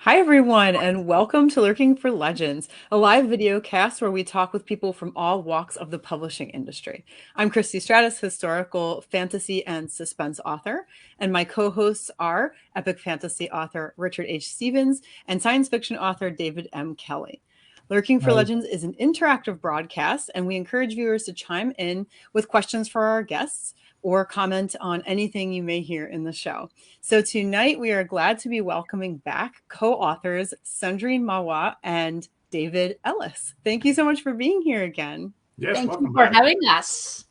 Hi, everyone, and welcome to Lurking for Legends, a live video cast where we talk with people from all walks of the publishing industry. I'm Christy Stratus, historical fantasy and suspense author, and my co-hosts are epic fantasy author Richard H. Stevens and science fiction author David M. Kelly. Lurking for Hi. Legends is an interactive broadcast, and we encourage viewers to chime in with questions for our guests or comment on anything you may hear in the show. So tonight we are glad to be welcoming back co-authors Cendrine Marrouat and David Ellis. Thank you so much for being here again. Yes, Thank you welcome for back. having us.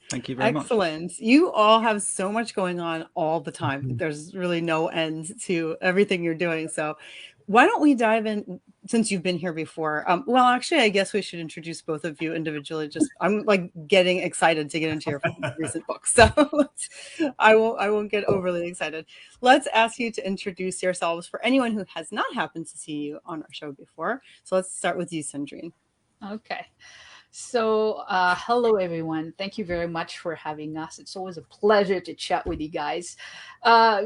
Thank you very much. Excellent. You all have so much going on all the time. Mhm. There's really no end to everything you're doing. So why don't we dive in since you've been here before? Well, actually, I guess we should introduce both of you individually. Just I'm like getting excited to get into your recent books, so I won't get overly excited. Let's ask you to introduce yourselves for anyone who has not happened to see you on our show before. So let's start with you, Cendrine. Okay. So, hello everyone. Thank you very much for having us. It's always a pleasure to chat with you guys.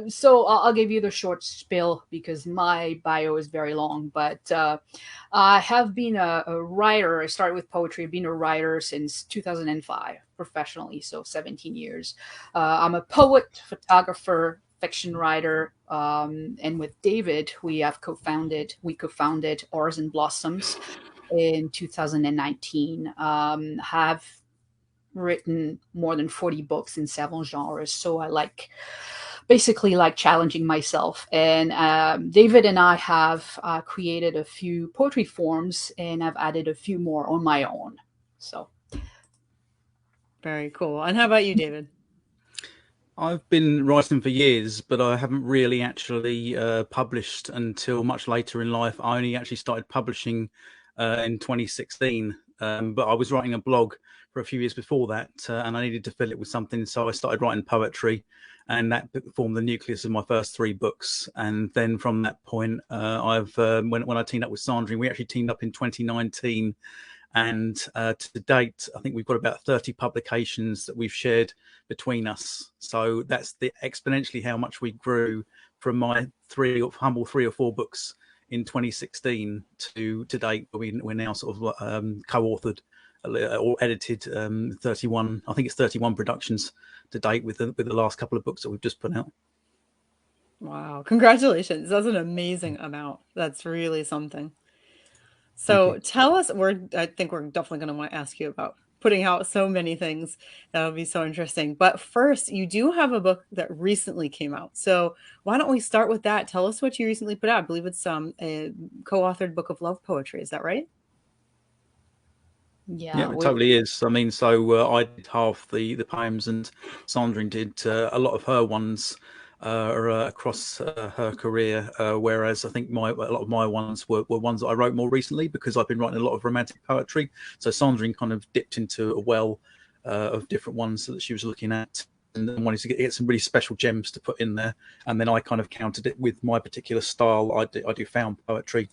So I'll give you the short spiel because my bio is very long, but I have been a writer. I started with poetry. I've been a writer since 2005 professionally, so 17 years. I'm a poet, photographer, fiction writer, and with David, we co-founded Auroras Blossoms in 2019. Have written more than 40 books in several genres. So I basically like challenging myself. And David and I have created a few poetry forms, and I've added a few more on my own. So Very cool. And how about you, David? I've been writing for years, but I haven't really actually published until much later in life. I only actually started publishing in 2016, but I was writing a blog for a few years before that, and I needed to fill it with something, so I started writing poetry, and that formed the nucleus of my first three books. And then from that point, when I teamed up with Cendrine, we actually teamed up in 2019. And to date, I think we've got about 30 publications that we've shared between us. So that's exponentially how much we grew from my humble three or four books in 2016 to date. We're now sort of co-authored or edited 31. I think it's 31 productions to date with the last couple of books that we've just put out. Wow, congratulations. That's an amazing amount. That's really something. So tell us, I think we're definitely going to want to ask you about putting out so many things. That would be so interesting. But first, you do have a book that recently came out. So why don't we start with that? Tell us what you recently put out. I believe it's a co-authored book of love poetry. Is that right? Yeah, it totally is. I mean, so I did half the poems, and Cendrine did a lot of her ones across her career. Whereas I think a lot of my ones were ones that I wrote more recently because I've been writing a lot of romantic poetry. So Cendrine kind of dipped into a well of different ones that she was looking at, and then wanted to get some really special gems to put in there. And then I kind of countered it with my particular style. I do found poetry,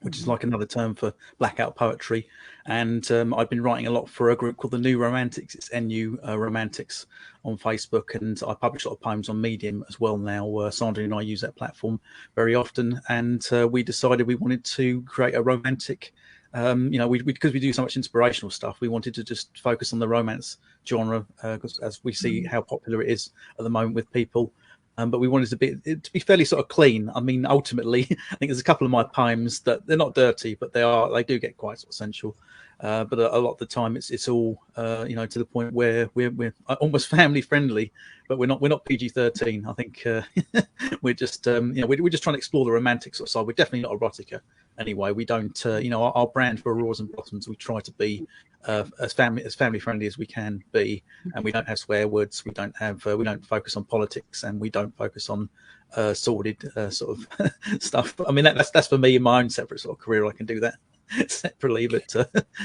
which is like another term for blackout poetry. And I've been writing a lot for a group called the New Romantics. It's NU Romantics on Facebook. And I publish a lot of poems on Medium as well now. Cendrine and I use that platform very often. And we decided we wanted to create a romantic, because we do so much inspirational stuff, we wanted to just focus on the romance genre, because as we see how popular it is at the moment with people. But we wanted to be fairly sort of clean. I mean, ultimately, I think there's a couple of my poems that they're not dirty, but they do get quite sort of sensual. But a lot of the time, it's all to the point where we're almost family friendly, but we're not PG-13. I think we're just we're just trying to explore the romantic sort of side. We're definitely not erotica anyway. We don't our brand for Auroras and Blossoms, we try to be as family friendly as we can be, and we don't have swear words. We don't focus on politics, and we don't focus on sordid sort of stuff. But I mean that's for me in my own separate sort of career. I can do that separately, but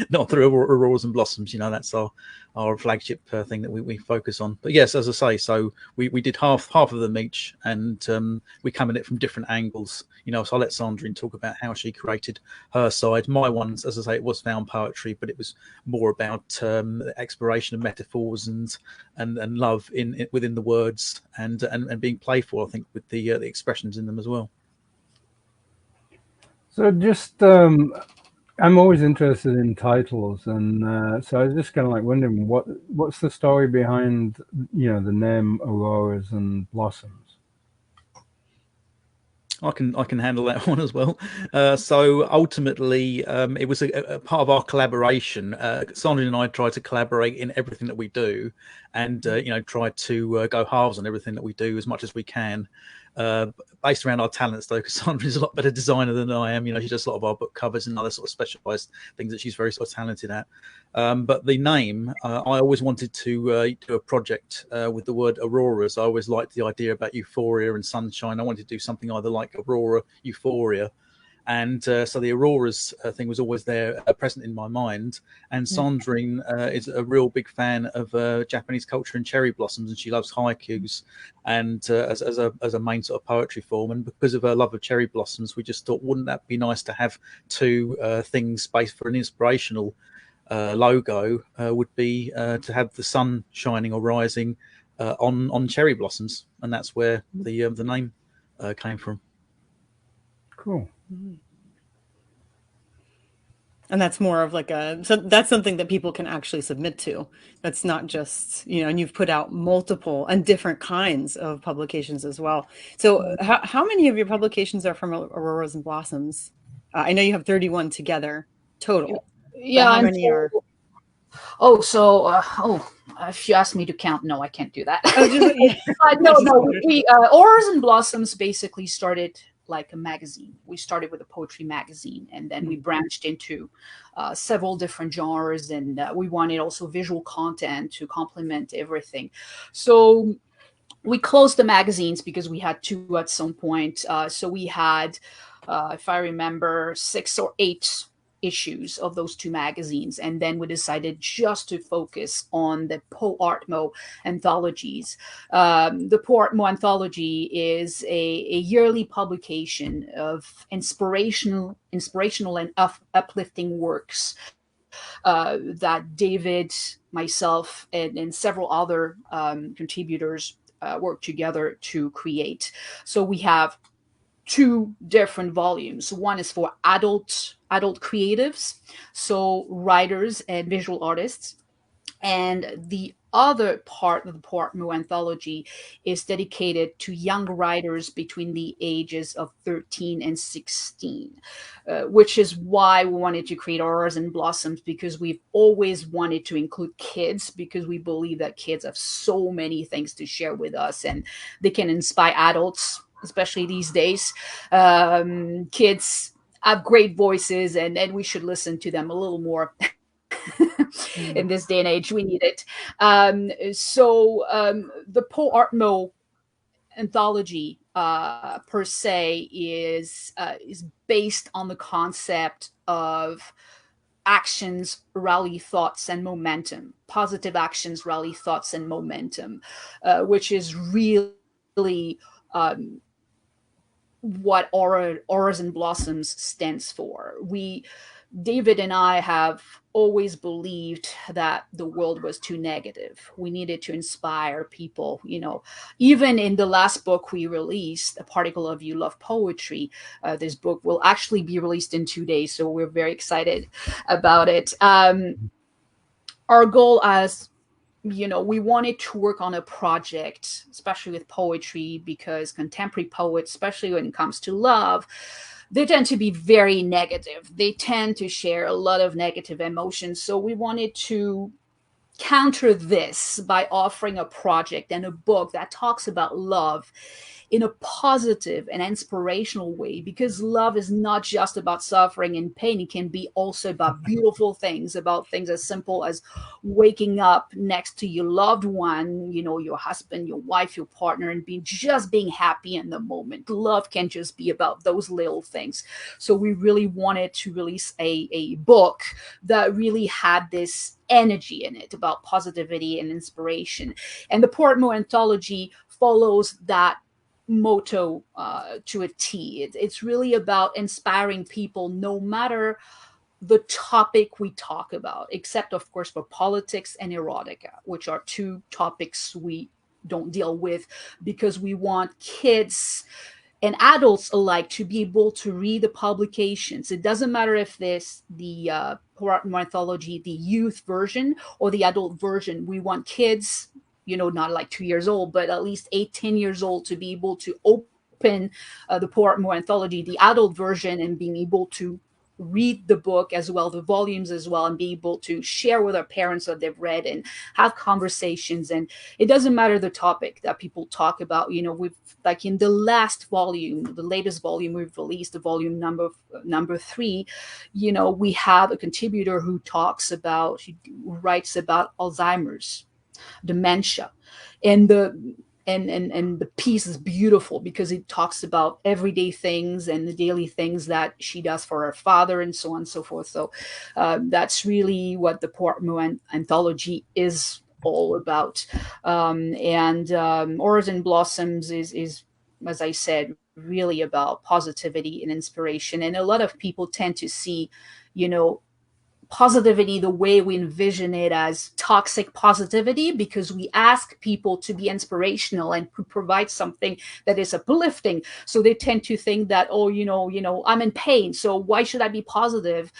not through Auroras and Blossoms. That's our flagship thing that we focus on. But yes, as I say, so we did half of them each, and we come at it from different angles. So I'll let Cendrine talk about how she created her side. My ones, as I say, it was found poetry, but it was more about the exploration of metaphors and love within the words, and being playful, I think, with the expressions in them as well. So just, I'm always interested in titles, and so I was just kind of like wondering what's the story behind, the name Auroras and Blossoms. I can handle that one as well. So ultimately, it was a part of our collaboration. Sandrine and I try to collaborate in everything that we do, and try to go halves on everything that we do as much as we can. Based around our talents, though, because Sandrine's a lot better designer than I am. She does a lot of our book covers and other sort of specialised things that she's very sort of talented at. But the name, I always wanted to do a project with the word Auroras. I always liked the idea about euphoria and sunshine. I wanted to do something either like Aurora, Euphoria. And so the Auroras thing was always there, present in my mind. And Cendrine is a real big fan of Japanese culture and cherry blossoms, and she loves haikus, and as a main sort of poetry form. And because of her love of cherry blossoms, we just thought, wouldn't that be nice to have two things based for an inspirational logo? Would be to have the sun shining or rising on cherry blossoms, and that's where the name came from. Cool. And that's more of like so that's something that people can actually submit to. That's not just, and you've put out multiple and different kinds of publications as well. So how many of your publications are from Auroras and Blossoms? I know you have 31 together total. Yeah. But how many are? If you ask me to count, no, I can't do that. No. We Auroras and Blossoms basically started like a magazine. We started with a poetry magazine, and then we branched into several different genres, and we wanted also visual content to complement everything. So we closed the magazines because we had two at some point. So we had, if I remember, 6 or 8 issues of those two magazines, and then we decided just to focus on the PoArtMo anthologies. The PoArtMo anthology is a yearly publication of inspirational and uplifting works that David, myself, and several other contributors work together to create. So we have 2 different volumes. One is for adult creatives, so writers and visual artists, and the other part of the PoArtMo anthology is dedicated to young writers between the ages of 13 and 16, which is why we wanted to create Auroras and Blossoms, because we've always wanted to include kids, because we believe that kids have so many things to share with us, and they can inspire adults, especially these days. Kids have great voices, and we should listen to them a little more. In this day and age, we need it. The PoArtMo anthology per se is based on the concept of actions, rally thoughts, and momentum. Positive actions, rally thoughts, and momentum, which is really what Auroras and Blossoms stands for. David and I have always believed that the world was too negative. We needed to inspire people. Even in the last book we released, A Particle of You Love Poetry, this book will actually be released in 2 days, so we're very excited about it. Our goal as we wanted to work on a project, especially with poetry, because contemporary poets, especially when it comes to love, they tend to be very negative. They tend to share a lot of negative emotions. So we wanted to counter this by offering a project and a book that talks about love in a positive and inspirational way, because love is not just about suffering and pain. It can be also about beautiful things, about things as simple as waking up next to your loved one, your husband, your wife, your partner, and being happy in the moment. Love can just be about those little things. So we really wanted to release a book that really had this energy in it about positivity and inspiration. And the PoArtMo anthology follows that motto to a T. It's really about inspiring people, no matter the topic we talk about, except of course for politics and erotica, which are 2 topics we don't deal with, because we want kids and adults alike to be able to read the publications. It doesn't matter if this the PoArtMo anthology, the youth version or the adult version. We want kids, not like 2 years old, but at least 8, 10 years old to be able to open the PoArtMo anthology, the adult version, and being able to read the book as well, the volumes as well, and be able to share with our parents what they've read and have conversations. And it doesn't matter the topic that people talk about. We've, like, in the last volume, the latest volume we've released, the volume number 3, we have a contributor who writes about Alzheimer's, dementia, and the piece is beautiful because it talks about everyday things and the daily things that she does for her father and so on and so forth. So that's really what the PoArtMo anthology is all about. Auroras Blossoms is, as I said, really about positivity and inspiration. And a lot of people tend to see, positivity the way we envision it as toxic positivity, because we ask people to be inspirational and provide something that is uplifting. So they tend to think that, I'm in pain, so why should I be positive?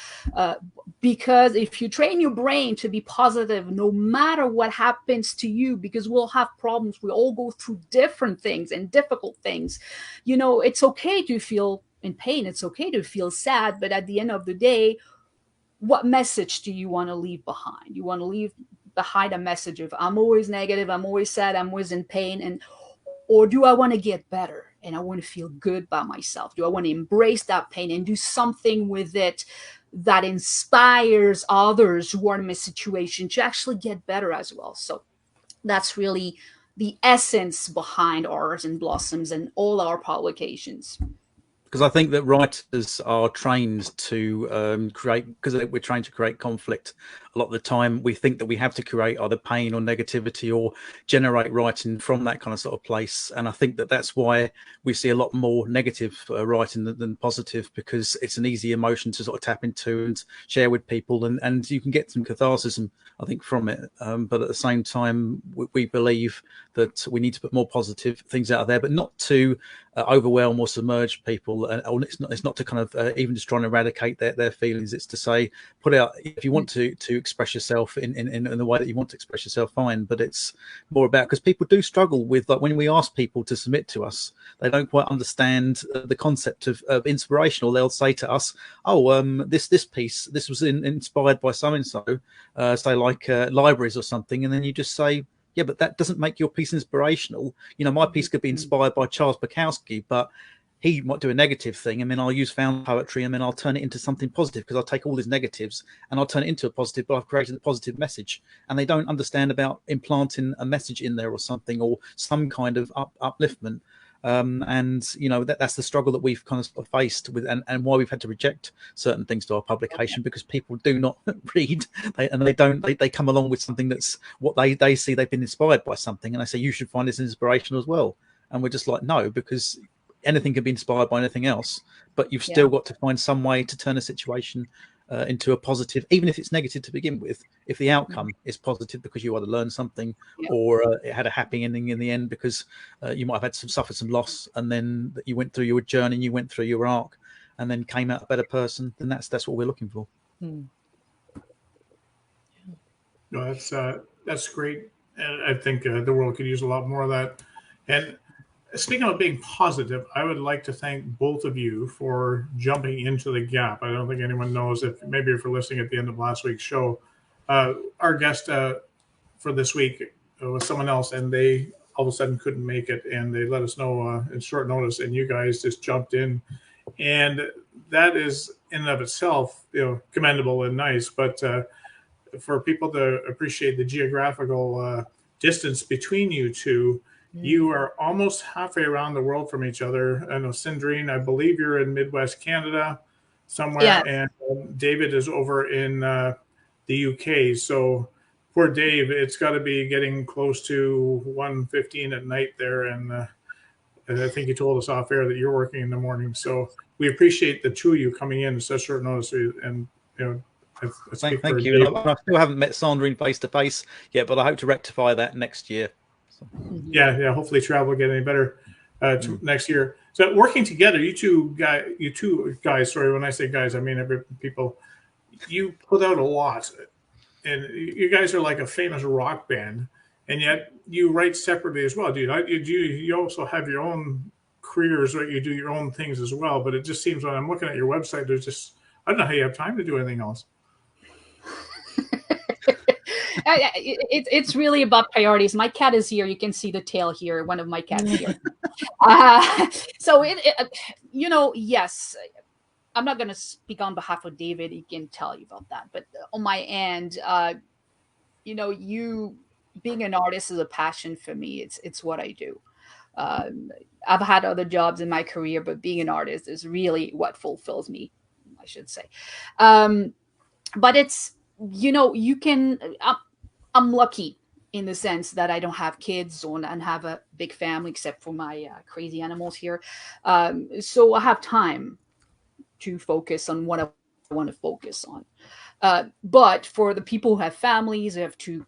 Because if you train your brain to be positive, no matter what happens to you, because we'll have problems, we all go through different things and difficult things. It's okay to feel in pain, it's okay to feel sad, but at the end of the day, what message do you want to leave behind? You want to leave behind a message of, I'm always negative, I'm always sad, I'm always in pain, or do I want to get better and I want to feel good by myself? Do I want to embrace that pain and do something with it that inspires others who are in my situation to actually get better as well? So that's really the essence behind Auroras Blossoms and all our publications. Because I think that writers are trained to create, because we're trained to create conflict. A lot of the time we think that we have to create either pain or negativity or generate writing from that kind of sort of place. And I think that that's why we see a lot more negative writing than positive, because it's an easy emotion to sort of tap into and share with people. And you can get some catharsis, I think, from it. But at the same time, we believe that we need to put more positive things out there, but not to overwhelm or submerge people. And it's not to kind of even just try and eradicate their feelings. It's to say, put out, if you want to express yourself in the way that you want to express yourself, fine. But it's more about, because people do struggle with, like, when we ask people to submit to us, they don't quite understand the concept of inspirational. They'll say to us, this piece, this was inspired by so and so, say like libraries or something, and then you just say, yeah, but that doesn't make your piece inspirational. My piece could be inspired by Charles Bukowski, but he might do a negative thing, and then I'll use found poetry, and then I'll turn it into something positive, because I'll take all these negatives and I'll turn it into a positive, but I've created a positive message. And they don't understand about implanting a message in there or something, or some kind of upliftment. That's the struggle that we've kind of faced with, and why we've had to reject certain things to our publication, because people do not read, they come along with something that's what they see, they've been inspired by something, and they say, you should find this inspirational as well. And we're just like, no, because anything can be inspired by anything else, but you've still got to find some way to turn a situation into a positive, even if it's negative to begin with. If the outcome is positive because you either learned something or it had a happy ending in the end, because you might have suffered some loss, and then you went through your journey, you went through your arc, and then came out a better person, then that's what we're looking for. No, that's great, and I think the world could use a lot more of that. And speaking of being positive, I would like to thank both of you for jumping into the gap. I don't think anyone knows, if you're listening at the end of last week's show, our guest for this week was someone else, and they all of a sudden couldn't make it, and they let us know in short notice, and you guys just jumped in. And that is in and of itself, commendable and nice. But for people to appreciate the geographical distance between you two, you are almost halfway around the world from each other. I know, Cendrine, I believe you're in Midwest Canada somewhere, and David is over in the UK. So poor Dave, it's got to be getting close to 1:15 at night there, and I think you told us off air that you're working in the morning. So we appreciate the two of you coming in such short notice, and thank you. I still haven't met Cendrine face to face yet, but I hope to rectify that next year. Yeah. Hopefully travel will get any better next year. So working together, you two guys. Sorry, when I say guys, I mean people. You put out a lot, and you guys are like a famous rock band, and yet you write separately as well, dude. You also have your own careers, right? You do your own things as well. But it just seems when I'm looking at your website, there's just I don't know how you have time to do anything else. It's really about priorities. My cat is here. You can see the tail here. One of my cats here. So yes, I'm not going to speak on behalf of David. He can tell you about that. But on my end, you being an artist is a passion for me. It's what I do. I've had other jobs in my career, but being an artist is really what fulfills me, I should say. But it's, you can, I'm lucky in the sense that I don't have kids and have a big family except for my crazy animals here. So I have time to focus on what I want to focus on. But for the people who have families, who have to,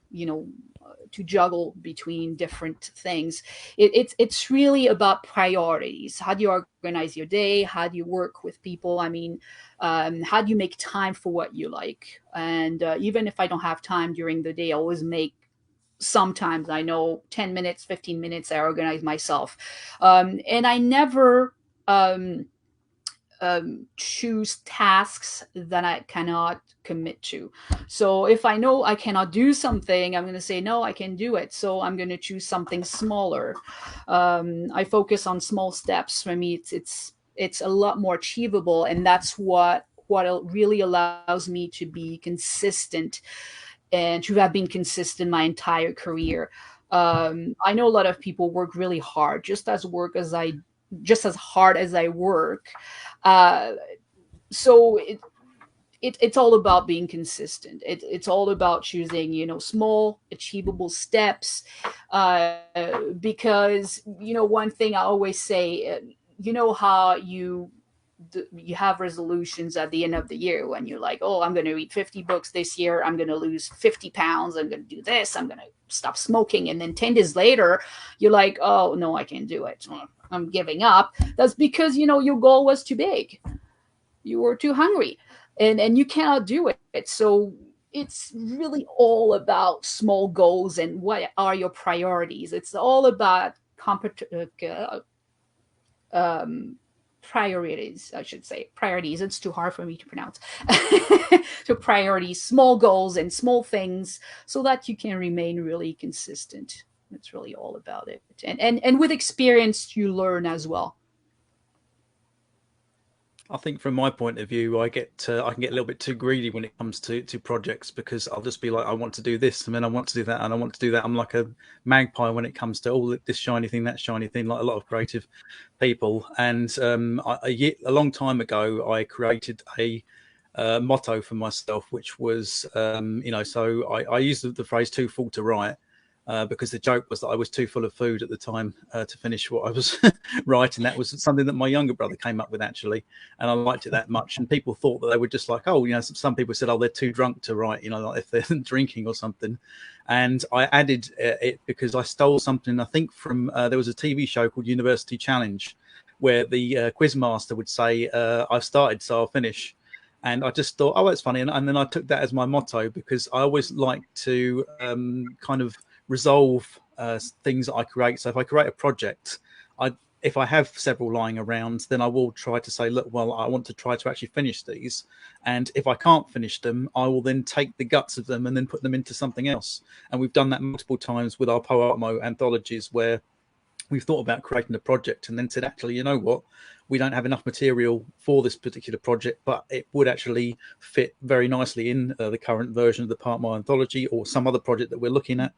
to juggle between different things, it's really about priorities. How do you organize your day? How do you work with people? I mean, how do you make time for what you like? And even if I don't have time during the day, I always make sometimes, I know, 10 minutes, 15 minutes, I organize myself. And I never choose tasks that I cannot commit to. So if I know I cannot do something, I'm going to say, no, I can do it. So I'm going to choose something smaller. I focus on small steps. For me, it's a lot more achievable. And that's what really allows me to be consistent and to have been consistent my entire career. I know a lot of people work really hard, just as hard as I work. So it's all about being consistent. It's all about choosing, small, achievable steps. Because, one thing I always say, how you have resolutions at the end of the year when you're like, oh, I'm going to read 50 books this year. I'm going to lose 50 pounds. I'm going to do this. I'm going to stop smoking. And then 10 days later, you're like, oh, no, I can't do it. I'm giving up. That's because, your goal was too big. You were too hungry and you cannot do it. So it's really all about small goals and what are your priorities. It's all about priorities, I should say. Priorities. It's too hard for me to pronounce. So priorities, small goals and small things so that you can remain really consistent. It's really all about it. And with experience, you learn as well. I think from my point of view, I can get a little bit too greedy when it comes to projects, because I'll just be like, I want to do this, and then I want to do that, and I want to do that. I'm like a magpie when it comes to all this shiny thing, that shiny thing, like a lot of creative people. And a long time ago, I created a motto for myself, which was, so I used the phrase "too full to write." Because the joke was that I was too full of food at the time to finish what I was writing. That was something that my younger brother came up with, actually, and I liked it that much. And people thought that they were just like, oh, some people said, oh, they're too drunk to write, like if they're drinking or something. And I added it because I stole something, I think, from there was a TV show called University Challenge, where the quizmaster would say, I've started, so I'll finish. And I just thought, oh, that's funny. And then I took that as my motto, because I always like to kind of resolve things that I create. So if I create a project, if I have several lying around, then I will try to say, look, well, I want to try to actually finish these. And if I can't finish them, I will then take the guts of them and then put them into something else. And we've done that multiple times with our PoArtMo anthologies, where we've thought about creating a project and then said, actually, you know what? We don't have enough material for this particular project, but it would actually fit very nicely in the current version of the PoArtMo anthology or some other project that we're looking at.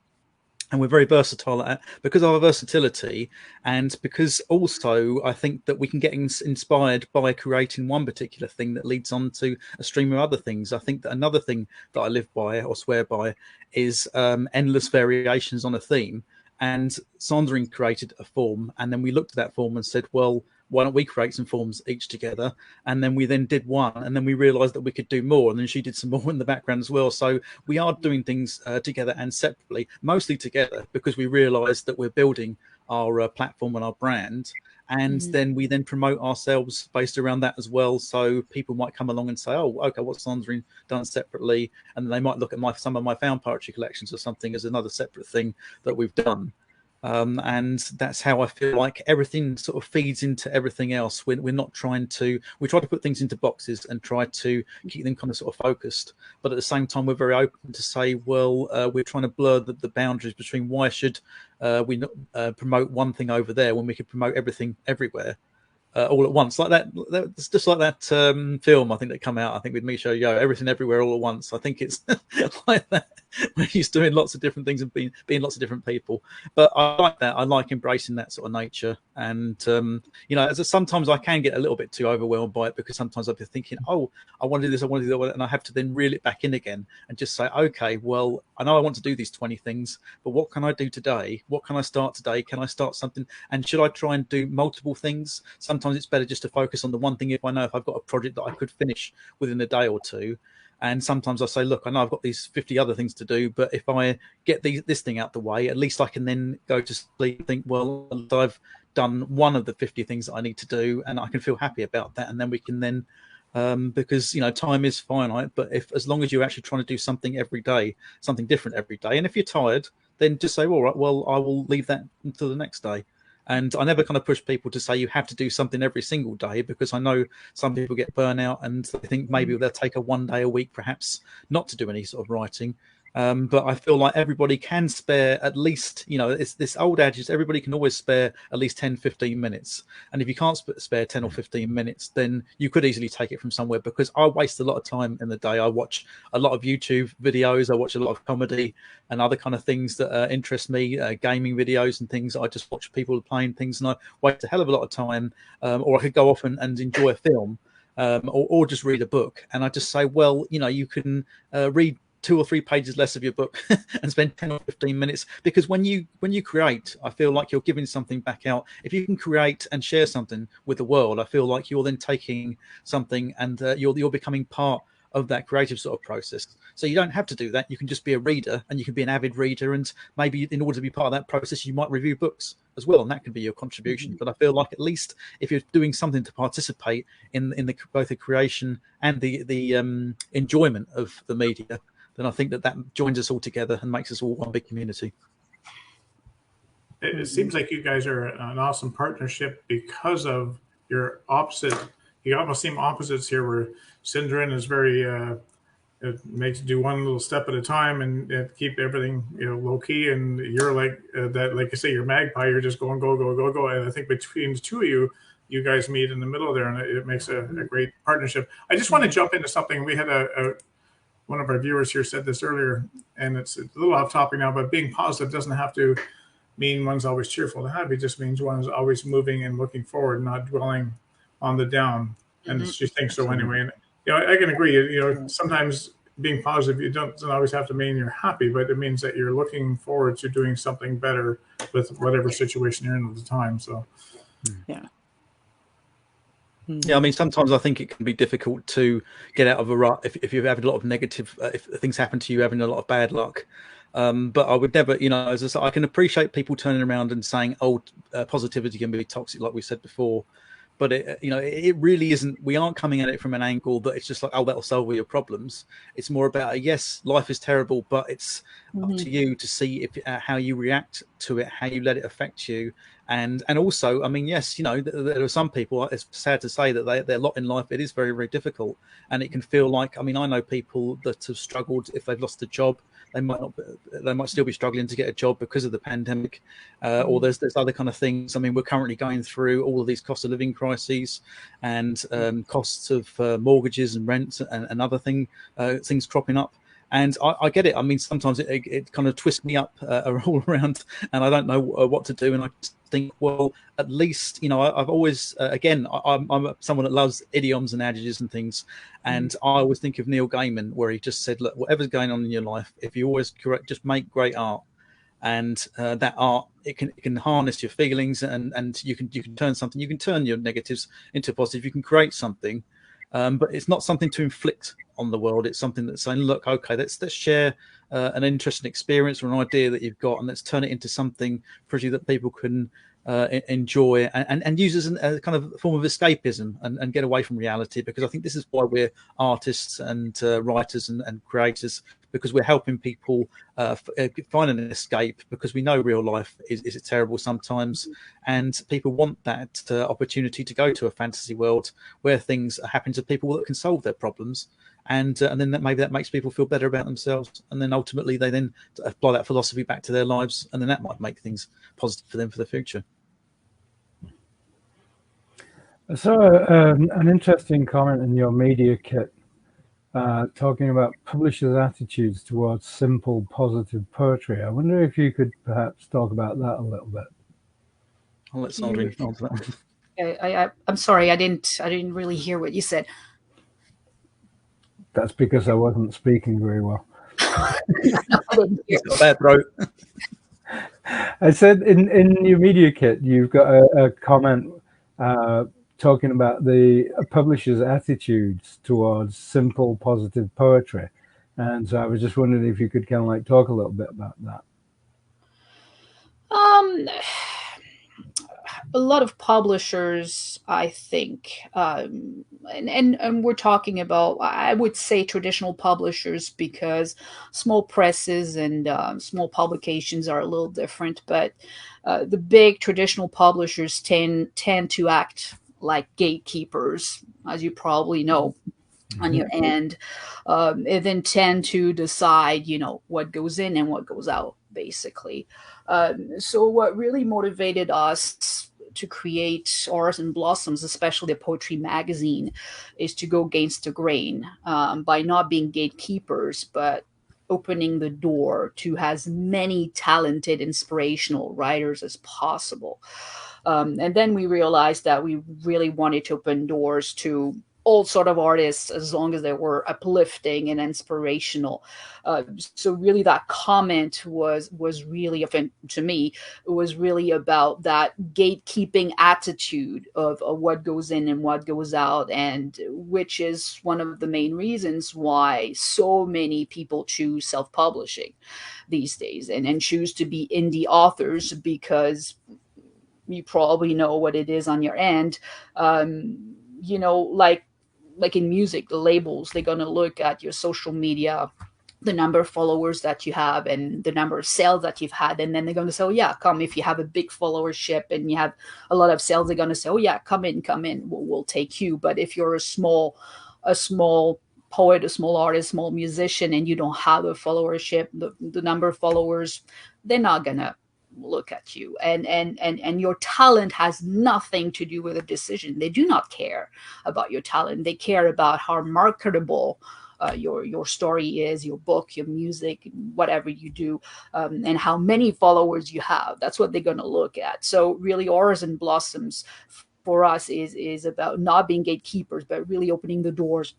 And we're very versatile at that because of our versatility, and because also I think that we can get inspired by creating one particular thing that leads on to a stream of other things. I think that another thing that I live by or swear by is endless variations on a theme. And Cendrine created a form, and then we looked at that form and said, well, why don't we create some forms each together? And then we then did one, and then we realized that we could do more, and then she did some more in the background as well. So we are doing things together and separately, mostly together, because we realized that we're building our platform and our brand, and then we then promote ourselves based around that as well. So people might come along and say, oh, okay, what's Cendrine done separately? And they might look at some of my found poetry collections or something as another separate thing that we've done. And that's how I feel like everything sort of feeds into everything else. We try to put things into boxes and try to keep them kind of sort of focused. But at the same time, we're very open to say, well, we're trying to blur the boundaries between why should we not promote one thing over there when we could promote everything everywhere. All at once, like that. It's just like that film, I think, that come out, I think, with Michel Yeoh, Everything Everywhere All at Once. I think it's like that, where he's doing lots of different things and being lots of different people. But I like that. I like embracing that sort of nature. And sometimes I can get a little bit too overwhelmed by it, because sometimes I'll be thinking, oh, I want to do this, I want to do that, and I have to then reel it back in again and just say, okay, well, I know I want to do these 20 things, but what can I do today? What can I start today? Can I start something? And should I try and do multiple things? Sometimes it's better just to focus on the one thing if I know if I've got a project that I could finish within a day or two. And sometimes I say, look, I know I've got these 50 other things to do, but if I get this thing out the way, at least I can then go to sleep and think, well, I've done one of the 50 things that I need to do, and I can feel happy about that. And then we can then, because, time is finite, but as long as you're actually trying to do something every day, something different every day, and if you're tired, then just say, all right, well, I will leave that until the next day. And I never kind of push people to say you have to do something every single day, because I know some people get burnout and they think maybe they'll take a one day a week, perhaps, not to do any sort of writing. But I feel like everybody can spare at least, it's this old adage, everybody can always spare at least 10, 15 minutes. And if you can't spare 10 or 15 minutes, then you could easily take it from somewhere, because I waste a lot of time in the day. I watch a lot of YouTube videos. I watch a lot of comedy and other kind of things that interest me, gaming videos and things. I just watch people playing things, and I waste a hell of a lot of time. Or I could go off and enjoy a film, or just read a book. And I just say, well, you can read 2 or 3 pages less of your book and spend 10 or 15 minutes, because when you create, I feel like you're giving something back out. If you can create and share something with the world, I feel like you're then taking something, and you're becoming part of that creative sort of process. So you don't have to do that. You can just be a reader, and you can be an avid reader, and maybe in order to be part of that process, you might review books as well, and that can be your contribution. But I feel like at least if you're doing something to participate in both the creation and the enjoyment of the media, then I think that joins us all together and makes us all one big community. It seems like you guys are an awesome partnership because of your opposite. You almost seem opposites here, where Cendrine is very it makes do one little step at a time and keep everything low key, and you're like that, like you say, you're magpie. You're just going go go go go. And I think between the two of you guys meet in the middle there, and it makes a great partnership. I just want to jump into something. We had one of our viewers here said this earlier, and it's a little off topic now, but being positive doesn't have to mean one's always cheerful to have. It just means one's always moving and looking forward, not dwelling on the down. And she thinks so anyway. And I can agree. Sometimes being positive, doesn't always have to mean you're happy, but it means that you're looking forward to doing something better with whatever situation you're in at the time. So, yeah. Yeah, I mean, sometimes I think it can be difficult to get out of a rut if you're having a lot of negative, if things happen to you, having a lot of bad luck. But I would never, as I said, I can appreciate people turning around and saying, "Oh, positivity can be toxic," like we said before. But it really isn't. We aren't coming at it from an angle that it's just like, "Oh, that'll solve all your problems." It's more about, yes, life is terrible, but it's up to you to see how you react to it, how you let it affect you. And also, I mean, yes, there are some people, it's sad to say that their lot in life, it is very, very difficult. And it can feel like, I mean, I know people that have struggled if they've lost a job. They might still be struggling to get a job because of the pandemic, or there's other kind of things. I mean, we're currently going through all of these cost of living crises and costs of mortgages and rents and other things cropping up. And I get it. I mean, sometimes it kind of twists me up all around, and I don't know what to do. And I just think, well, at least, I've always, again, I'm someone that loves idioms and adages and things. And I always think of Neil Gaiman, where he just said, look, whatever's going on in your life, if you always just make great art. And that art, it can harness your feelings, and you can turn something. You can turn your negatives into positive. You can create something. But it's not something to inflict on the world. It's something that's saying, look, okay, let's share an interesting experience or an idea that you've got, and let's turn it into something pretty that people can enjoy and use as a kind of form of escapism and get away from reality, because I think this is why we're artists and writers and creators, because we're helping people find an escape, because we know real life is terrible sometimes, and people want that opportunity to go to a fantasy world where things are happening to people that can solve their problems. And then maybe that makes people feel better about themselves, and then ultimately they then apply that philosophy back to their lives, and then that might make things positive for them for the future. I saw an interesting comment in your media kit talking about publishers' attitudes towards simple, positive poetry. I wonder if you could perhaps talk about that a little bit. I'll let Cendrine answer that. I'm sorry, I didn't really hear what you said. That's because I wasn't speaking very well. It's got a bad throat. I said in your media kit, you've got a comment talking about the publisher's attitudes towards simple, positive poetry. And so I was just wondering if you could kind of like talk a little bit about that. A lot of publishers, I think, and we're talking about, I would say, traditional publishers, because small presses and small publications are a little different. But the big traditional publishers tend to act like gatekeepers, as you probably know, on your end, and then tend to decide, what goes in and what goes out, basically. So what really motivated us to create Auroras and Blossoms, especially a poetry magazine, is to go against the grain, by not being gatekeepers, but opening the door to as many talented, inspirational writers as possible. And then we realized that we really wanted to open doors to all sort of artists, as long as they were uplifting and inspirational. So really that comment was really, to me, it was really about that gatekeeping attitude of what goes in and what goes out, and which is one of the main reasons why so many people choose self-publishing these days and choose to be indie authors, because you probably know what it is on your end. Like in music, the labels, they're going to look at your social media, the number of followers that you have and the number of sales that you've had, and then they're going to say, oh yeah, come. If you have a big followership and you have a lot of sales, they're going to say, oh yeah, come in, we'll take you. But if you're a small poet, a small artist, small musician, and you don't have a followership, the number of followers, they're not gonna look at you, and your talent has nothing to do with the decision. They do not care about your talent. They care about how marketable your story is, your book, your music, whatever you do, and how many followers you have. That's what they're going to look at. So really, Auroras and Blossoms for us is about not being gatekeepers, but really opening the doors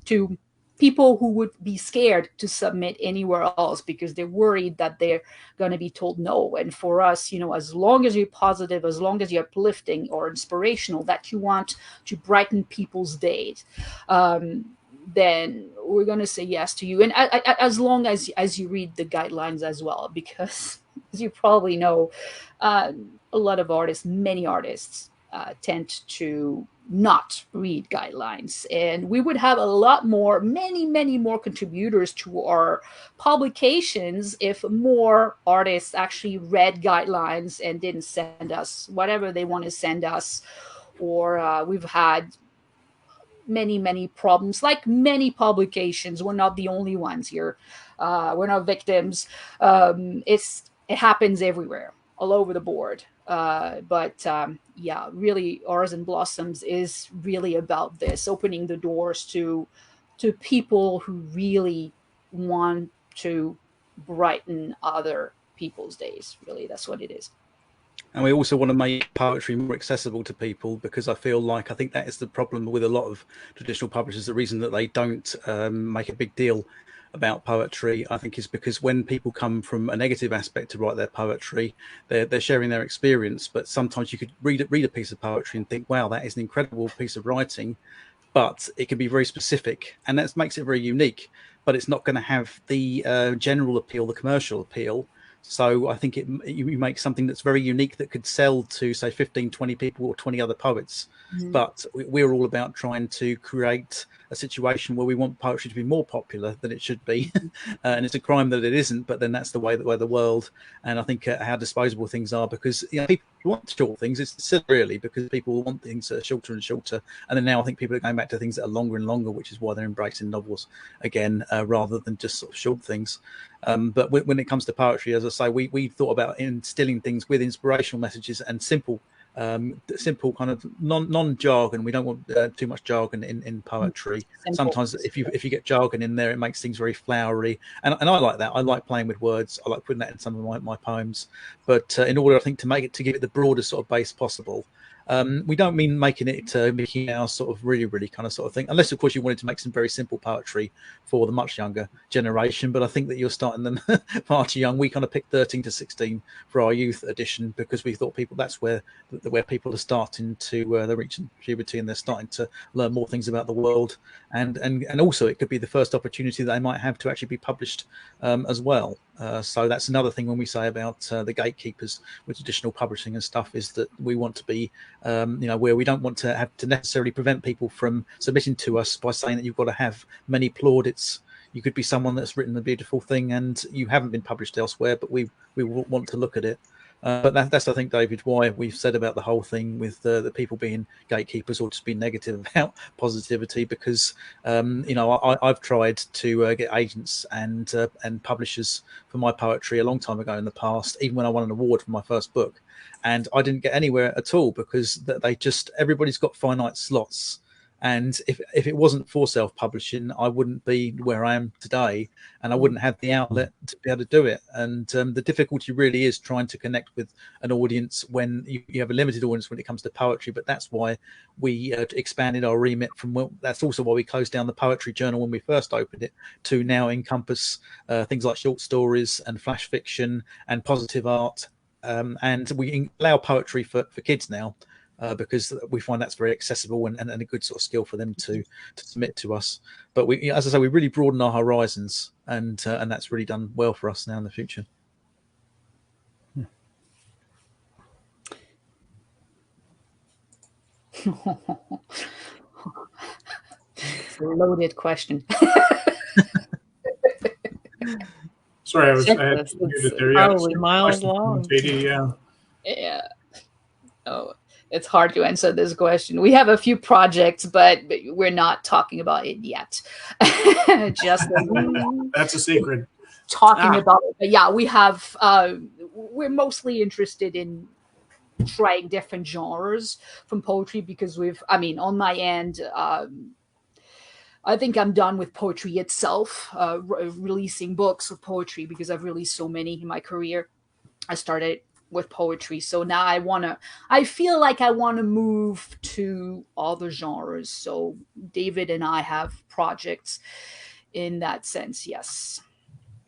to people who would be scared to submit anywhere else because they're worried that they're going to be told no. And for us, as long as you're positive, as long as you're uplifting or inspirational, that you want to brighten people's days, then we're going to say yes to you. And as long as you read the guidelines as well, because as you probably know, a lot of artists, many artists, tend to not read guidelines, and we would have a lot more, many more contributors to our publications if more artists actually read guidelines and didn't send us whatever they want to send us. Or we've had many problems, like many publications. We're not the only ones here. We're not victims. It happens everywhere, all over the board. Yeah, really, Auroras and Blossoms is really about this, opening the doors to people who really want to brighten other people's days. Really, that's what it is. And we also want to make poetry more accessible to people, because I think that is the problem with a lot of traditional publishers. The reason that they don't make a big deal about poetry, I think, is because when people come from a negative aspect to write their poetry, they're sharing their experience. But sometimes you could read a piece of poetry and think, wow, that is an incredible piece of writing, but it can be very specific, and that makes it very unique. But it's not going to have the general appeal, the commercial appeal. So I think you make something that's very unique that could sell to, say, 15, 20 people or 20 other poets. But we're all about trying to create a situation where we want poetry to be more popular than it should be. And it's a crime that it isn't, but then that's the way the world, and I think how disposable things are, because people want short things. It's silly, really, because people want things that are shorter and shorter. And then now I think people are going back to things that are longer and longer, which is why they're embracing novels again, rather than just sort of short things. But when it comes to poetry, as I say, we thought about instilling things with inspirational messages and simple kind of non-jargon. We don't want too much jargon in poetry. Simple. Sometimes if you get jargon in there, it makes things very flowery, and I like that. I like playing with words. I like putting that in some of my poems. But in order, I think, to give it the broadest sort of base possible, we don't mean making it Mickey Mouse sort of really kind of sort of thing, unless of course you wanted to make some very simple poetry for the much younger generation. But I think that you're starting them far too young. We kind of picked 13 to 16 for our youth edition because we thought that's where people are starting to they're reaching puberty and they're starting to learn more things about the world, and also it could be the first opportunity that they might have to actually be published as well. So that's another thing when we say about the gatekeepers with traditional publishing and stuff, is that we want to be where we don't want to have to necessarily prevent people from submitting to us by saying that you've got to have many plaudits. You could be someone that's written a beautiful thing and you haven't been published elsewhere, but we want to look at it. But that's, I think, David, why we've said about the whole thing with the people being gatekeepers or just being negative about positivity, because I've tried to get agents and publishers for my poetry a long time ago in the past, even when I won an award for my first book, and I didn't get anywhere at all because everybody's got finite slots. And if it wasn't for self-publishing, I wouldn't be where I am today, and I wouldn't have the outlet to be able to do it. And the difficulty really is trying to connect with an audience when you have a limited audience when it comes to poetry. But that's why we expanded our remit that's also why we closed down the Poetry Journal when we first opened it, to now encompass things like short stories and flash fiction and positive art. And we allow poetry for kids now. Because we find that's very accessible and a good sort of skill for them to submit to us. But we, as I say, we really broaden our horizons, and that's really done well for us now in the future. It's a loaded question. Sorry, I had muted there. Probably miles long. JD, yeah. Oh. It's hard to answer this question. We have a few projects, but we're not talking about it yet. Just that's a secret. Talking about it. But yeah, we have. We're mostly interested in trying different genres from poetry because on my end, I think I'm done with poetry itself, releasing books of poetry, because I've released so many in my career. I started with poetry, so now I feel like I want to move to other genres. So David and I have projects in that sense. Yes,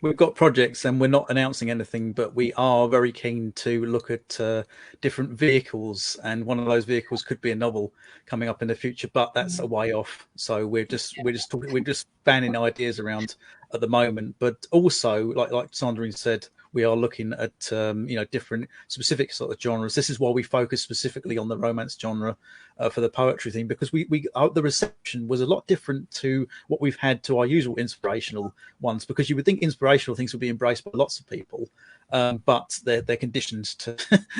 we've got projects and we're not announcing anything, but we are very keen to look at different vehicles, and one of those vehicles could be a novel coming up in the future, but that's a way off. So we're just banning ideas around at the moment. But also, like Cendrine said, we are looking at different specific sort of genres. This is why we focus specifically on the romance genre for the poetry thing, because the reception was a lot different to what we've had to our usual inspirational ones, because you would think inspirational things would be embraced by lots of people, but they're conditioned to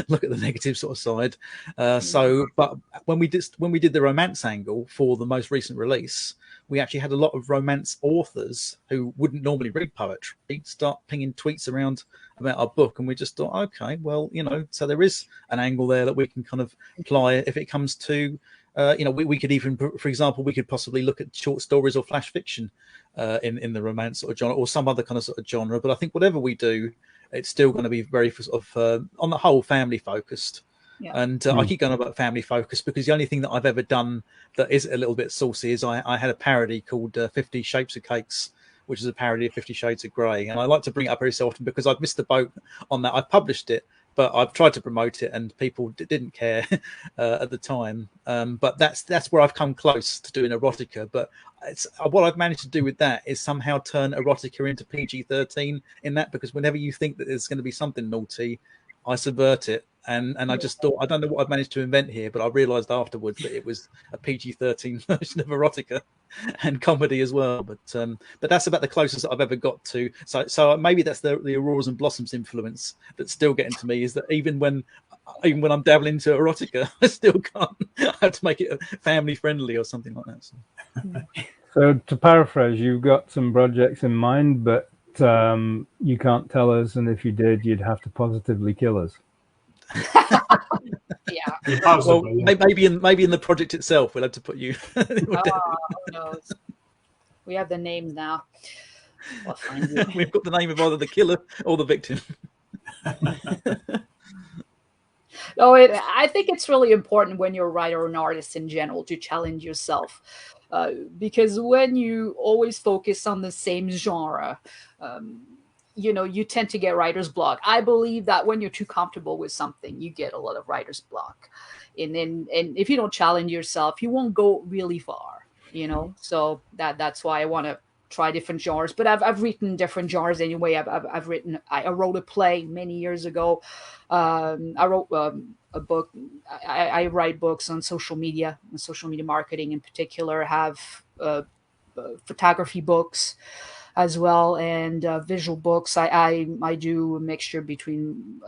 look at the negative sort of side. But when we did the romance angle for the most recent release, we actually had a lot of romance authors who wouldn't normally read poetry start pinging tweets around about our book, and we just thought, okay, well, so there is an angle there that we can kind of apply if it comes to, we could even, for example, we could possibly look at short stories or flash fiction in the romance sort of genre, or some other kind of sort of genre. But I think whatever we do, it's still going to be very sort of, on the whole, family focused. Yeah. And I keep going about family focus because the only thing that I've ever done that is a little bit saucy is I had a parody called 50 Shapes of Cakes, which is a parody of 50 Shades of Grey. And I like to bring it up every so often because I've missed the boat on that. I've published it, but I've tried to promote it, and people didn't care at the time. But that's where I've come close to doing erotica. But what I've managed to do with that is somehow turn erotica into PG-13 in that, because whenever you think that there's going to be something naughty, I subvert it. And I just thought, I don't know what I've managed to invent here, but I realised afterwards that it was a PG-13 version of erotica and comedy as well. But that's about the closest that I've ever got to. So maybe that's the Auroras and Blossoms influence that's still getting to me, is that even when I'm dabbling into erotica, I still can't. I have to make it family friendly or something like that. So to paraphrase, you've got some projects in mind, but you can't tell us, and if you did, you'd have to positively kill us. Yeah. Well, maybe in the project itself, we'll have to put you. Who knows? We have the name now. We'll find you. We've got the name of either the killer or the victim. I think it's really important when you're a writer or an artist in general to challenge yourself, because when you always focus on the same genre, you tend to get writer's block. I believe that when you're too comfortable with something, you get a lot of writer's block, and if you don't challenge yourself, you won't go really far. So that's why I want to try different genres. But I've written different genres anyway. I wrote a play many years ago. I wrote a book. I write books on social media marketing in particular. I have photography books as well, and visual books. I do a mixture between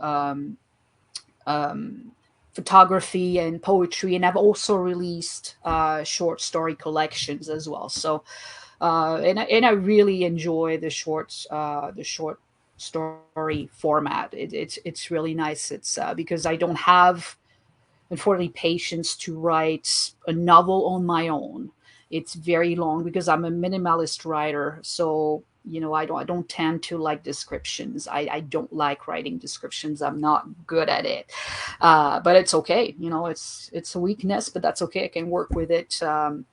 photography and poetry, and I've also released short story collections as well. So and I really enjoy the short story format. It's really nice. It's because I don't have, unfortunately, patience to write a novel on my own. It's very long because I'm a minimalist writer. So I don't tend to like descriptions. I don't like writing descriptions. I'm not good at it. But it's okay. It's a weakness, but that's okay. I can work with it. I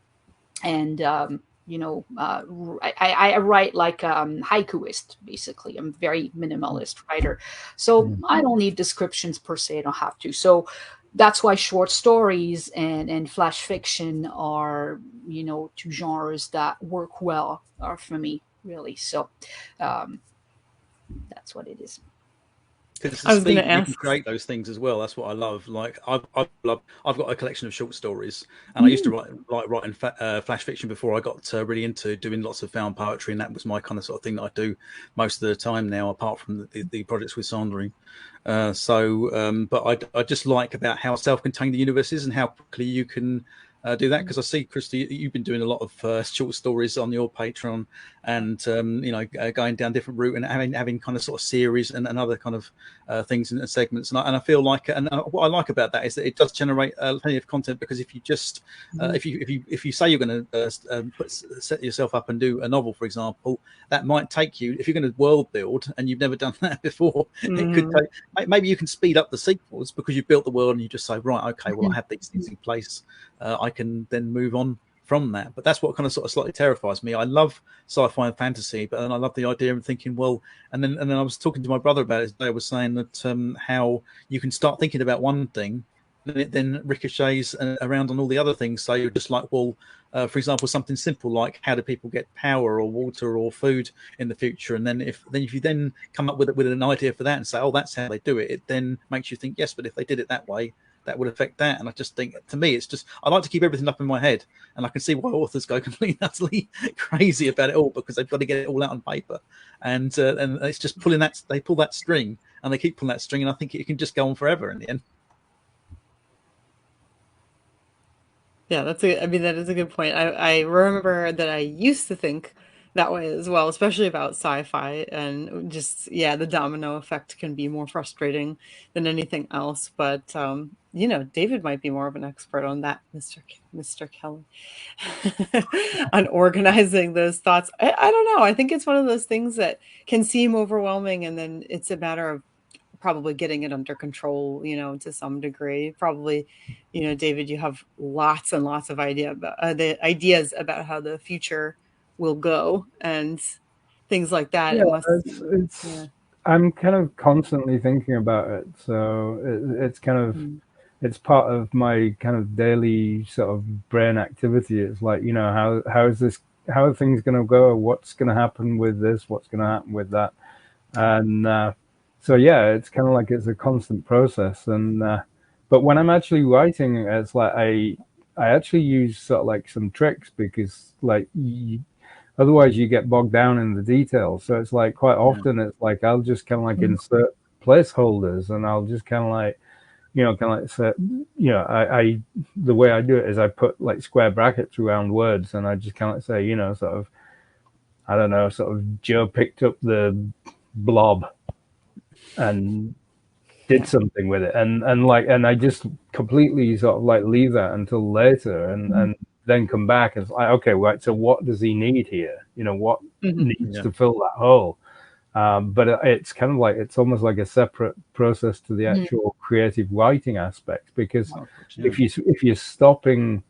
write like haikuist, basically. I'm a very minimalist writer. So I don't need descriptions per se. I don't have to. So that's why short stories and flash fiction are, two genres that work well for me, really. So that's what it is. Because I was going to ask, you can create those things as well. That's what I love. Like I've got a collection of short stories, and I used to write flash fiction before I got really into doing lots of found poetry, and that was my kind of sort of thing that I do most of the time now, apart from the projects with Cendrine. But I just like about how self-contained the universe is and how quickly you can do that, because I see, Christy, you've been doing a lot of short stories on your Patreon, and going down different route and having kind of sort of series and other kind of things and segments, and I feel like, and what I like about that is that it does generate plenty of content, because if you just if you say you're going to set yourself up and do a novel, for example, that might take you, if you're going to world build and you've never done that before, it could take, maybe you can speed up the sequels because you've built the world and you just say, right, okay, well, I have these things in place, I can then move on from that. But that's what kind of sort of slightly terrifies me. I love sci-fi and fantasy, but then I love the idea of thinking, well, and then I was talking to my brother about it. I was saying that how you can start thinking about one thing, and it then ricochets around on all the other things. So you're just like, well, for example, something simple like how do people get power or water or food in the future, and then if you then come up with an idea for that and say, oh, that's how they do it, it then makes you think, yes, but if they did it that way, that would affect that. And I just think, to me, it's just, I like to keep everything up in my head, and I can see why authors go completely utterly crazy about it all, because they've got to get it all out on paper, and it's just pulling that, they pull that string and they keep pulling that string, and I think it can just go on forever in the end. Yeah, that is a good point. I remember that I used to think that way as well, especially about sci-fi, and just, the domino effect can be more frustrating than anything else. But David might be more of an expert on that, Mr. Kelly, on organizing those thoughts. I don't know. I think it's one of those things that can seem overwhelming, and then it's a matter of probably getting it under control, to some degree. Probably, David, you have lots and lots of ideas about how the future will go and things like that. Yeah, I'm kind of constantly thinking about it, so it's kind of it's part of my kind of daily sort of brain activity. It's like, you know, how is this, how are things going to go? What's going to happen with this? What's going to happen with that? And so yeah, it's kind of like it's a constant process. And but when I'm actually writing, it's like I actually use sort of like some tricks, because like otherwise you get bogged down in the details. So it's like quite often it's like I'll just kind of like insert placeholders, and I'll just kind of like, you know, kind of like say, you know, I the way I do it is I put like square brackets around words, and I just kind of like say, you know, sort of, I don't know, sort of Joe picked up the blob and did something with it, and like, and I just completely sort of like leave that until later, and then come back and it's like, okay, right, so what does he need here? You know, what needs to fill that hole? But it's kind of like, it's almost like a separate process to the actual creative writing aspect, because if you're stopping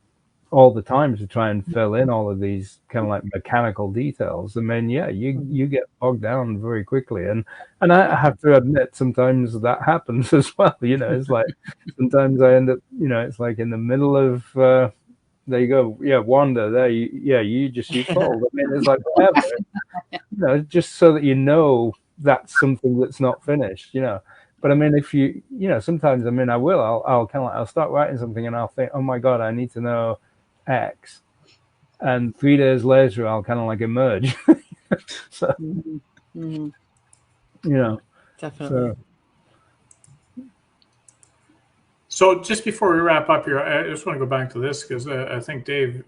all the time to try and fill in all of these kind of like mechanical details, I mean, yeah, you get bogged down very quickly, and I have to admit sometimes that happens as well. You know, it's like sometimes I end up, you know, it's like in the middle of there you go, yeah, Wanda, there, you called. I mean, it's like whatever, you know, just so that you know that's something that's not finished, you know. But I mean, if you know, sometimes, I mean, I'll kind of like, I'll start writing something and I'll think, oh my God, I need to know X, and 3 days later I'll kind of like emerge. So you know, Definitely. So just before we wrap up here, I just want to go back to this, because I think Dave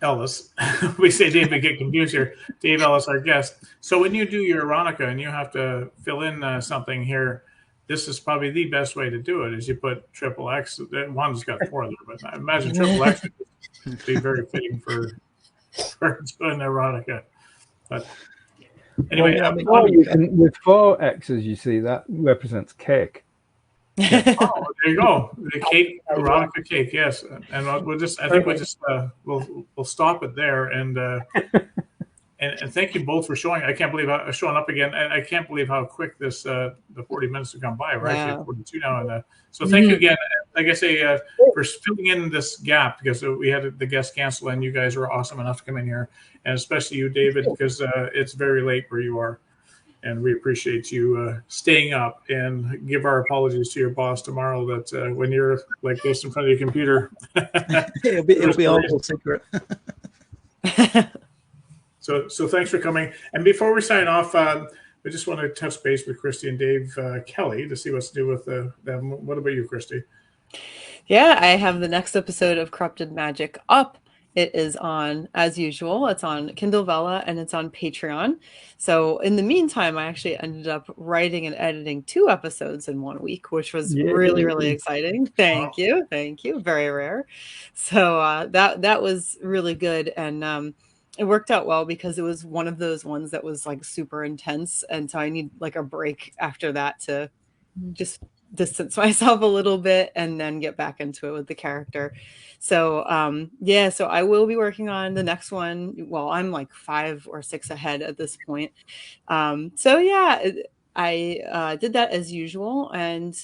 Ellis, we say Dave, we get confused here. Dave Ellis, our guest. So when you do your erotica and you have to fill in something here, this is probably the best way to do it, is you put triple X. One's got 4 there, but I imagine triple X would be very fitting for doing erotica. But anyway, well, with 4 X's, you see, that represents cake. Oh, there you go. The cake, erotica cake, yes. And we'll just, I think we'll just we'll stop it there, and thank you both for showing. I can't believe showing up again, and I can't believe how quick this the 40 minutes have gone by. We're actually at 42 now, and so thank you again. Like I say, for filling in this gap, because we had the guest cancel, and you guys were awesome enough to come in here, and especially you, David, because it's very late where you are. And we appreciate you staying up, and give our apologies to your boss tomorrow that when you're like this in front of your computer, it'll be our whole secret. So thanks for coming. And before we sign off, we just want to touch base with Christy and Dave Kelly to see what's to do with them. What about you, Christy? Yeah, I have the next episode of Corrupted Magic up. It is on, as usual, it's on Kindle Vella and it's on Patreon. So in the meantime, I actually ended up writing and editing 2 episodes in 1 week, which was really, really exciting. Thank you. Very rare. So that was really good. And it worked out well, because it was one of those ones that was like super intense. And so I need like a break after that to just distance myself a little bit and then get back into it with the character. So yeah, so I will be working on the next one. Well, I'm like 5 or 6 ahead at this point. So yeah, I did that as usual, and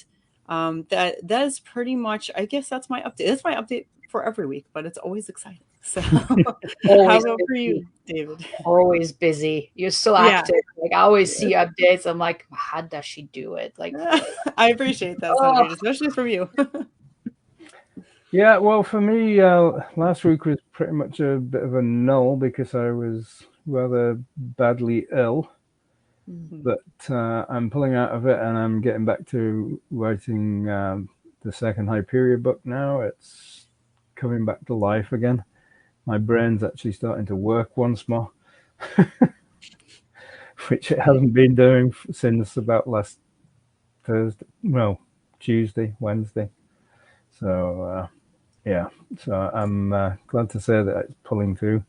that is pretty much, I guess that's my update. That's my update for every week, but it's always exciting. So how about for you, David? Always busy. You're so active. Like I always see updates. I'm like, how does she do it? Like I appreciate that, Cendrine, especially from you. Yeah, well, for me, last week was pretty much a bit of a null, because I was rather badly ill. But I'm pulling out of it, and I'm getting back to writing the second Hyperion book now. It's coming back to life again. My brain's actually starting to work once more, which it hasn't been doing since about last Thursday, well, Tuesday, Wednesday. So yeah, so I'm glad to say that it's pulling through.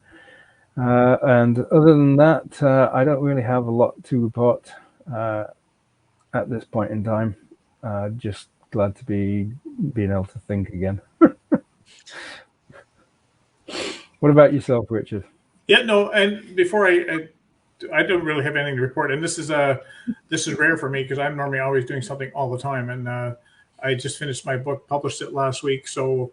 And other than that, I don't really have a lot to report at this point in time. Just glad to be being able to think again. What about yourself, Richard? Yeah, no, and before I I don't really have anything to report, and this is rare for me because I'm normally always doing something all the time. And I just finished my book, published it last week, so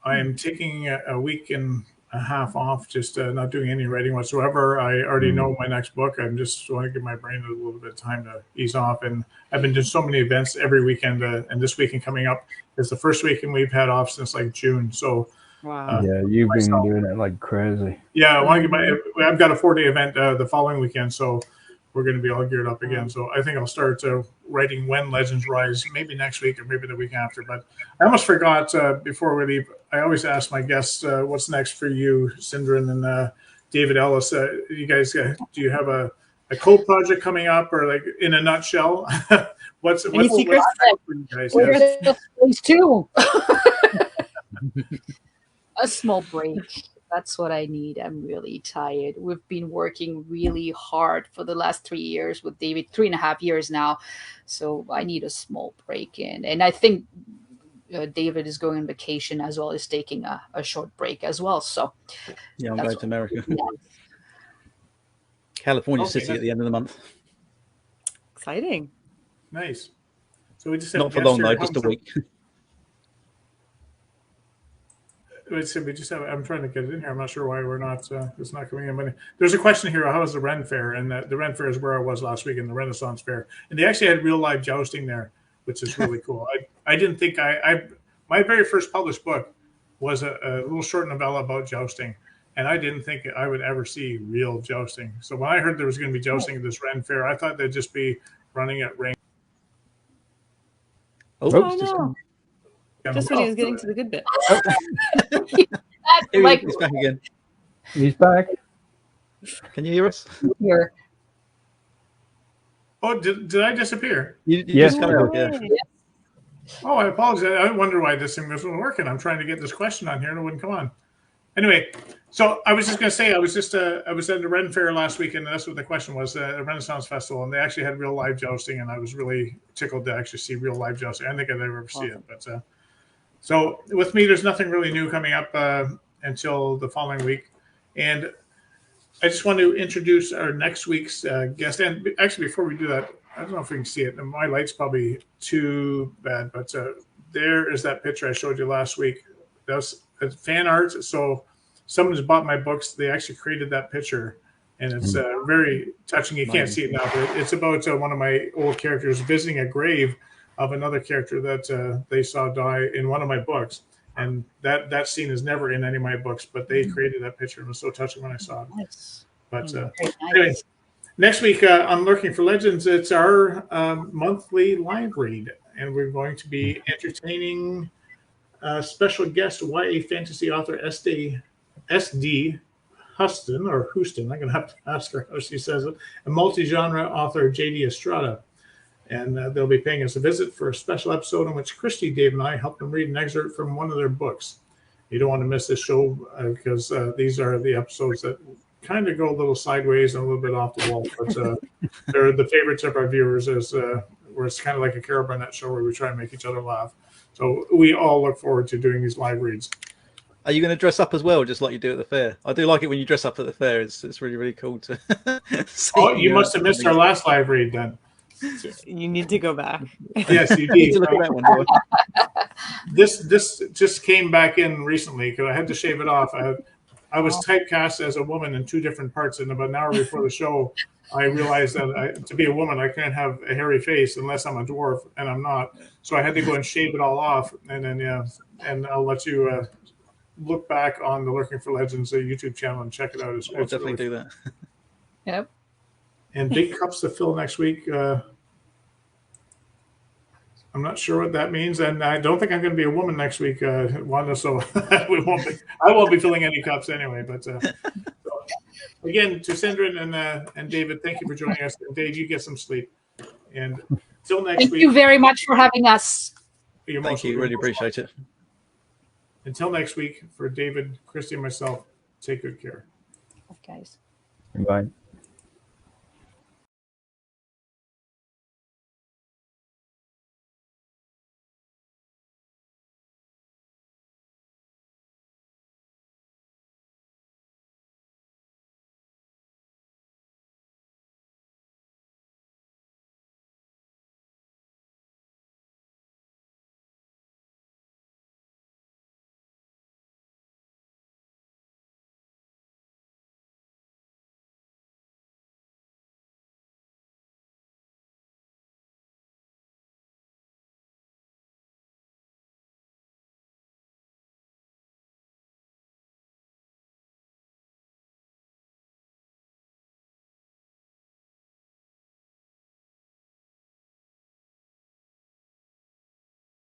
I'm taking a week and a half off, just not doing any writing whatsoever. I already know my next book. I'm just want to give my brain a little bit of time to ease off. And I've been doing so many events every weekend, and this weekend coming up is the first weekend we've had off since like June. So Wow. Yeah, you've been doing it like crazy. yeah, I want to get I've got a 4-day event the following weekend, so we're going to be all geared up again. So I think I'll start writing when Legends Rise, maybe next week or maybe the week after. But I almost forgot before we leave. I always ask my guests, "What's next for you, Cendrine and David Ellis? You guys, do you have a co-project coming up, or like in a nutshell, what's secrets? next for you guys?" We're Yes. at phase 2. A small break. That's what I need. I'm really tired. We've been working really hard for the last 3 years with David, 3.5 years now. So I need a small break in. And I think David is going on vacation as well as taking a short break as well. So Yeah, I'm going to America. Yeah. California Okay, City at the end of the month. Exciting. Nice. So we just have Not for guests long, here. though, just a week. I'm trying to get it in here. I'm not sure why we're not. It's not coming in. But there's a question here. How was the Ren Fair? And the Ren Fair is where I was last week in the Renaissance Fair, and they actually had real live jousting there, which is really cool. I didn't think my very first published book was a little short novella about jousting, and I didn't think I would ever see real jousting. So when I heard there was going to be jousting at this Ren Fair, I thought they'd just be running at ring. Oh, no. Just when he was getting to the good bit. He's back again. He's back. Can you hear us? Here. Oh, did I disappear? You Yes. just cut out, yeah. Oh, I apologize. I wonder why this thing wasn't working. I'm trying to get this question on here and it wouldn't come on. Anyway, so I was just going to say, I was at the Ren Fair last week, and that's what the question was, a Renaissance Festival, and they actually had real live jousting, and I was really tickled to actually see real live jousting. I don't think I'd ever see it, but so with me, there's nothing really new coming up until the following week, and I just want to introduce our next week's guest. And actually, before we do that, I don't know if we can see it. And my light's probably too bad, but there is that picture I showed you last week. That's fan art. So someone who's bought my books, they actually created that picture, and it's very touching. You can't see it now, but it's about one of my old characters visiting a grave of another character that they saw die in one of my books. And that scene is never in any of my books, but they created that picture. It was so touching when I saw it. Nice. But Nice. anyway, next week on Lurking for Legends, it's our monthly live read, and we're going to be entertaining special guest YA fantasy author SD Houston. I'm going to have to ask her how she says it. And multi-genre author JD Estrada. And they'll be paying us a visit for a special episode in which Christy, Dave, and I help them read an excerpt from one of their books. You don't want to miss this show because these are the episodes that kind of go a little sideways and a little bit off the wall. But they're the favorites of our viewers, where it's kind of like a Carol Burnett show where we try and make each other laugh. So we all look forward to doing these live reads. Are you going to dress up as well, just like you do at the fair? I do like it when you dress up at the fair. It's really, really cool to see. Oh, you must have missed our last live read then. You need to go back. Yes, you I need did. to look at that one, boy. This just came back in recently because I had to shave it off. I was typecast as a woman in 2 different parts, and about an hour before the show, I realized that to be a woman, I can't have a hairy face unless I'm a dwarf, and I'm not. So I had to go and shave it all off, and then and I'll let you look back on the Lurking for Legends YouTube channel and check it out. I'll definitely do that. Yep. And big cups to fill next week. I'm not sure what that means, and I don't think I'm going to be a woman next week, Wanda. So I won't be filling any cups anyway. But so, again, to Cendrine and David, thank you for joining us. And Dave, you get some sleep. And until next week. Thank you very much for having us. Thank you. Really appreciate it. Until next week, for David, Christy, and myself, take good care. Guys. Bye.